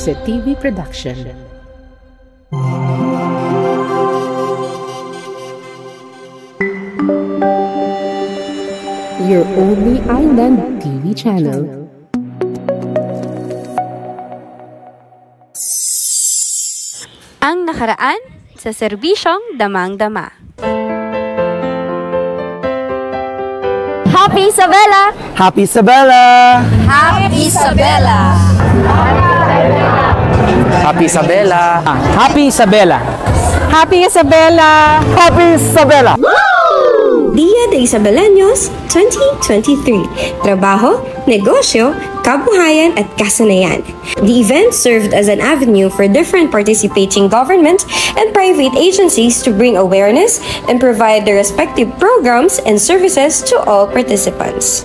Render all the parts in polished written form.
Merced TV Production. Your only island TV channel. Ang nakaraan sa serbisyong damang-dama. Happy Isabela! Happy Isabela! Happy Isabela! Happy Isabela! Happy Isabela! Happy Isabela! Happy Isabela! Dia de Isabelanos 2023. Trabaho, negosyo, kabuhayan at kasanayan. The event served as an avenue for different participating government and private agencies to bring awareness and provide their respective programs and services to all participants.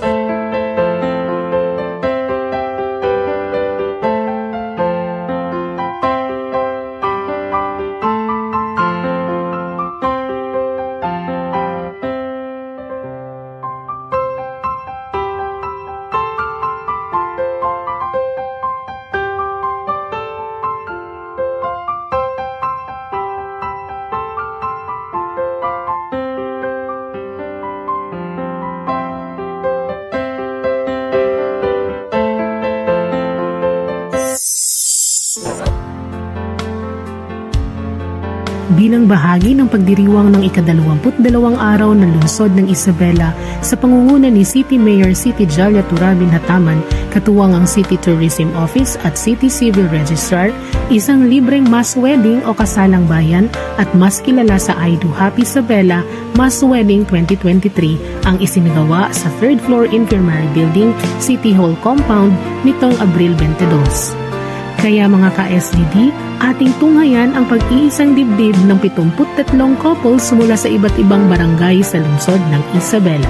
Bilang bahagi ng pagdiriwang ng ika-22 araw ng lungsod ng Isabela sa pangunguna ni City Mayor City Jalia Turabin Hataman, katuwang ang City Tourism Office at City Civil Registrar, isang libreng mass wedding o kasalang bayan at mas kilala sa I Do Happy Isabela Mass Wedding 2023 ang isinagawa sa 3rd floor Infirmary Building, City Hall Compound nitong Abril 22. Kaya mga ka-SDD, ating tunghayan ang pag-iisang dibdib ng 73 couples mula sa iba't ibang barangay sa lungsod ng Isabela.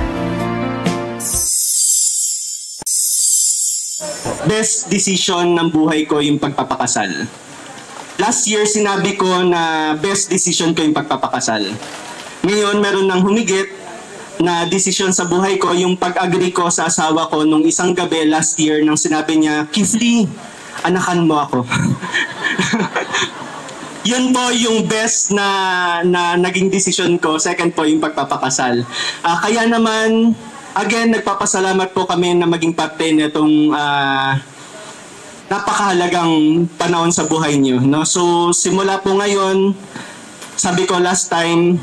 Best decision ng buhay ko yung pagpapakasal. Last year, sinabi ko na best decision ko yung pagpapakasal. Ngayon, meron nang humigit na decision sa buhay ko yung pag-agree ko sa asawa ko nung isang gabi last year nang sinabi niya, Kifli, anakan mo ako. Yun po yung best na naging decision ko. Second po yung pagpapakasal. Kaya naman, again, nagpapasalamat po kami na maging parte nitong napakahalagang panahon sa buhay niyo. No? So, simula po ngayon, sabi ko last time,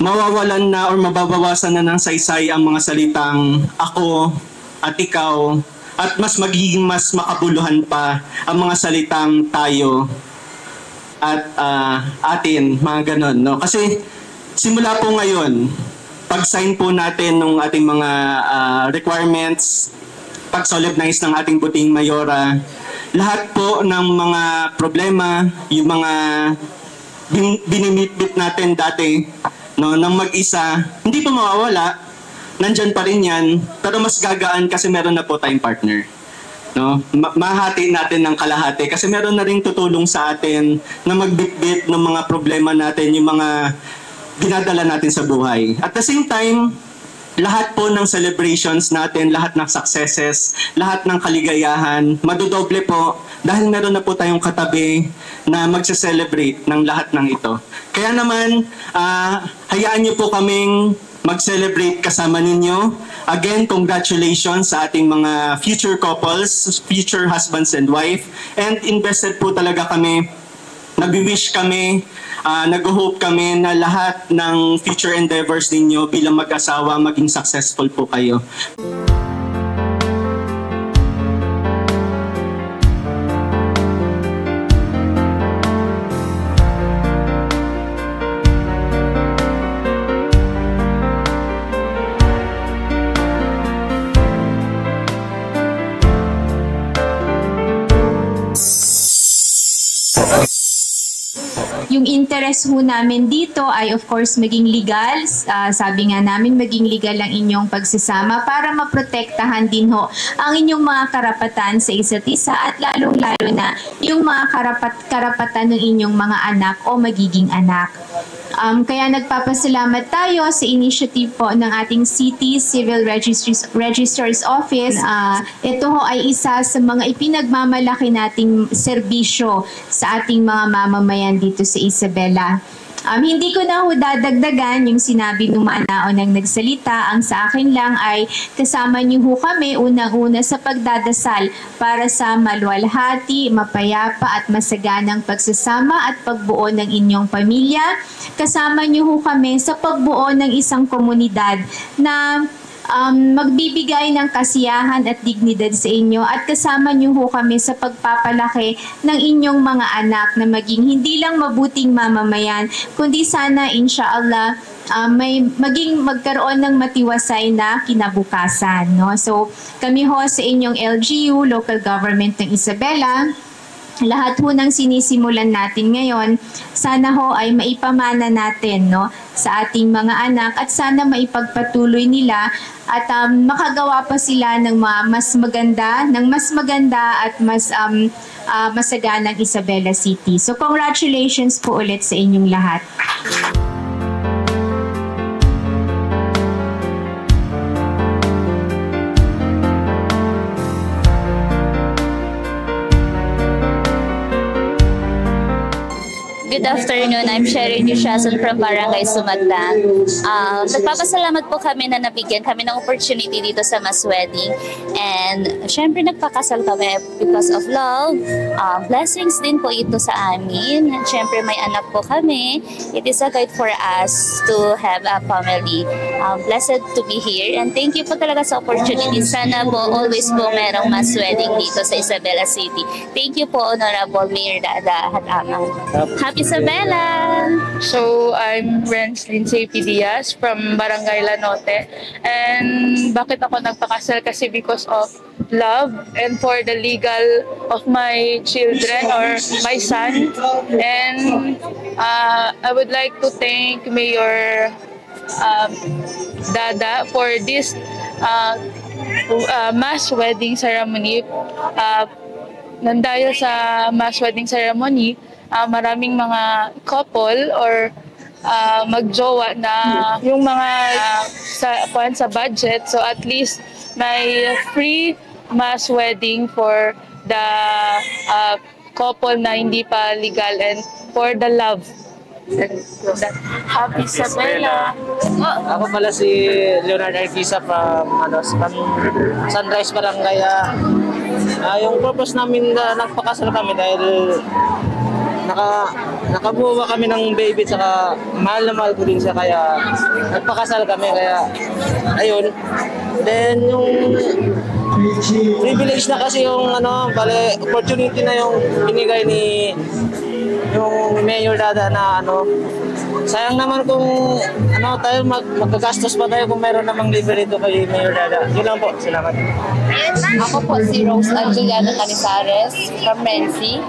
mawawalan na or mababawasan na ng saysay ang mga salitang ako at ikaw, at mas magiging mas makabuluhan pa ang mga salitang tayo at atin, mga ganon. No? Kasi simula po ngayon, pag-sign po natin ng ating mga requirements, pag-solemnize ng ating buting mayora, lahat po ng mga problema, yung mga binimit-bit natin dati, no, ng mag-isa, hindi po mawawala. Nandyan pa rin yan, pero mas gagaan kasi meron na po tayong partner. No? Mahati natin ng kalahati kasi meron na rin tutulong sa atin na magbitbit ng mga problema natin, yung mga dinadala natin sa buhay. At the same time, lahat po ng celebrations natin, lahat ng successes, lahat ng kaligayahan, madodoble po dahil meron na po tayong katabi na magse-celebrate ng lahat ng ito. Kaya naman, hayaan niyo po kaming mag-celebrate kasama ninyo. Again, congratulations sa ating mga future couples, future husbands and wife. And invested po talaga kami, nag-wish kami, nag-hope kami na lahat ng future endeavors ninyo bilang mag-asawa maging successful po kayo. Yung interest ho namin dito ay of course maging legal. Sabi nga namin maging legal ang inyong pagsasama para maprotektahan din ho ang inyong mga karapatan sa isa't isa at lalong-lalo na yung mga karapatan ng inyong mga anak o magiging anak. Kaya nagpapasalamat tayo sa initiative po ng ating City Civil Registrar's Office. Ito ho ay isa sa mga ipinagmamalaki nating serbisyo sa ating mga mamamayan dito sa Isabela. Hindi ko na ho dadagdagan yung sinabi ng maanao ng nagsalita. Ang sa akin lang ay kasama niyo ho kami unang-una sa pagdadasal para sa maluwalhati, mapayapa at masaganang pagsasama at pagbuo ng inyong pamilya. Kasama niyo ho kami sa pagbuo ng isang komunidad na magbibigay ng kasiyahan at dignidad sa inyo, at kasama niyo ho kami sa pagpapalaki ng inyong mga anak na maging hindi lang mabuting mamamayan, kundi sana insyaallah magkaroon ng matiwasay na kinabukasan, no? So kami ho sa inyong LGU, Local Government ng Isabela, lahat ho ng sinisimulan natin ngayon, sana ho ay maipamana natin, no, sa ating mga anak, at sana maipagpatuloy nila at makagawa pa sila ng mas maganda at mas masaganang Isabela City. So congratulations po ulit sa inyong lahat. Good afternoon, I'm Sherry Dushason from Barangay Sumagdan. Nagpapasalamat po kami na nabigyan kami ng opportunity dito sa Mass Wedding. And syempre nagpakasal kami because of love. Blessings din po ito sa amin. And syempre may anak po kami. It is a guide for us to have a family. Blessed to be here. And thank you po talaga sa opportunity. Sana po always po merong Mass Wedding dito sa Isabela City. Thank you po, Honorable Mayor Dada Hataman. Happy Isabela! So, I'm Renz Lindsay P. Diaz from Barangay Lanote. And bakit ako nagpakasal? Kasi because of love and for the legal of my children or my son. And I would like to thank Mayor Dada for this mass wedding ceremony. Nandahil sa mass wedding ceremony, maraming mga couple or magjowa na yung mga sa budget, so at least may free mass wedding for the couple na hindi pa legal and for the love. Happy Isabela! Ako pala si Leonard Arquisa from Sunrise Barangay. Yung purpose namin na nagpakasal kami dahil nakabuwa kami ng baby, tsaka mahal na mahal ko din siya, kaya nagpakasal kami, kaya ayun. Then yung privilege na kasi yung opportunity na yung binigay ni yung Mayor Dada na sayang naman kung tayo magkagastos pa tayo kung mayroon namang libre dito kay Mayor Dada. Yun lang po, salamat. Ako po si Rose Angeliano Canizares from Renzi.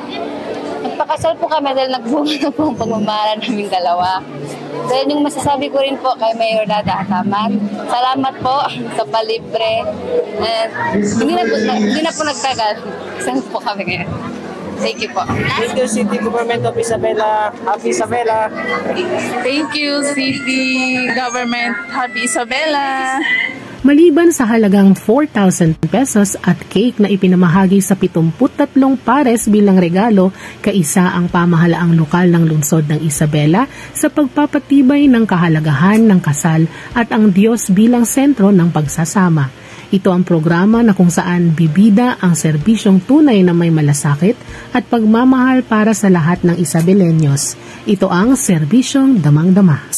Nagpakasal po kami dahil nagbunga na po ang pagmamahalan naming dalawa. Dahil yung masasabi ko rin po kay Mayor Dada Hataman, salamat po sa palibre. Hindi na po nagtagal. Saan po kami ngayon? Thank you po. Thank you, City Government of Isabela. Happy Isabela. Thank you, City Government. Happy Isabela. Maliban sa halagang 4,000 pesos at cake na ipinamahagi sa 73 pares bilang regalo, kaisa ang pamahalaang lokal ng lungsod ng Isabela sa pagpapatibay ng kahalagahan ng kasal at ang Diyos bilang sentro ng pagsasama. Ito ang programa na kung saan bibida ang serbisyong tunay na may malasakit at pagmamahal para sa lahat ng Isabelenyos. Ito ang Serbisyong Damang-Dama.